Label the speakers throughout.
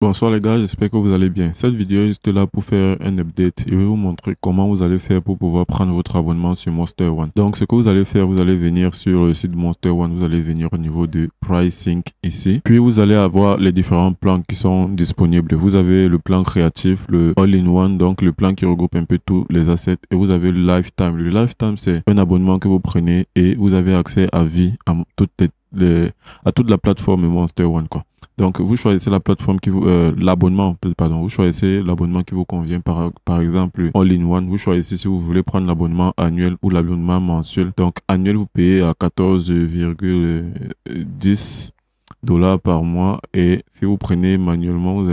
Speaker 1: Bonsoir les gars, j'espère que vous allez bien. Cette vidéo est juste là pour faire un update. Je vais vous montrer comment vous allez faire pour pouvoir prendre votre abonnement sur Monster One. Donc ce que vous allez faire, vous allez venir sur le site de Monster One, vous allez venir au niveau de Pricing ici. Puis vous allez avoir les différents plans qui sont disponibles. Vous avez le plan créatif, le All-in-One, donc le plan qui regroupe un peu tous les assets. Et vous avez le Lifetime. Le Lifetime, c'est un abonnement que vous prenez et vous avez accès à vie à toute la plateforme Monster One, quoi. Donc, vous choisissez la plateforme qui vous, l'abonnement, pardon, vous choisissez l'abonnement qui vous convient. Par exemple, All-in-One, vous choisissez si vous voulez prendre l'abonnement annuel ou l'abonnement mensuel. Donc, annuel, vous payez à 14,10 dollars par mois. Et si vous prenez manuellement,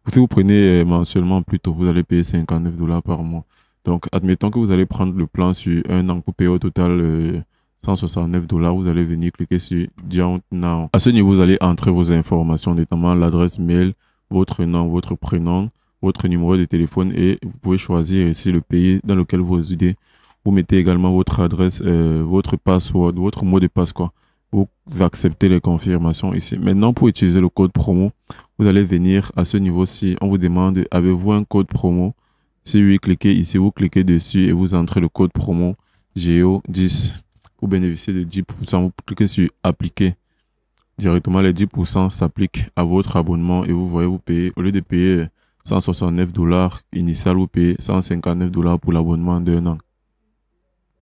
Speaker 1: si vous prenez mensuellement plutôt, vous allez payer 59 dollars par mois. Donc, admettons que vous allez prendre le plan sur un an pour payer au total, 169 dollars, vous allez venir cliquer sur Down Now. À ce niveau, vous allez entrer vos informations, notamment l'adresse mail, votre nom, votre prénom, votre numéro de téléphone et vous pouvez choisir ici le pays dans lequel vous résidez. Vous mettez également votre adresse, votre password, votre mot de passe, quoi. Vous acceptez les confirmations ici. Maintenant, pour utiliser le code promo, vous allez venir à ce niveau-ci. On vous demande, avez-vous un code promo? Si oui, cliquez ici, vous cliquez dessus et vous entrez le code promo GEO10. Pour bénéficier de 10%, vous cliquez sur appliquer. Directement, les 10% s'appliquent à votre abonnement et vous voyez, vous payez, au lieu de payer 169 dollars initial, vous payez 159 dollars pour l'abonnement d'un an.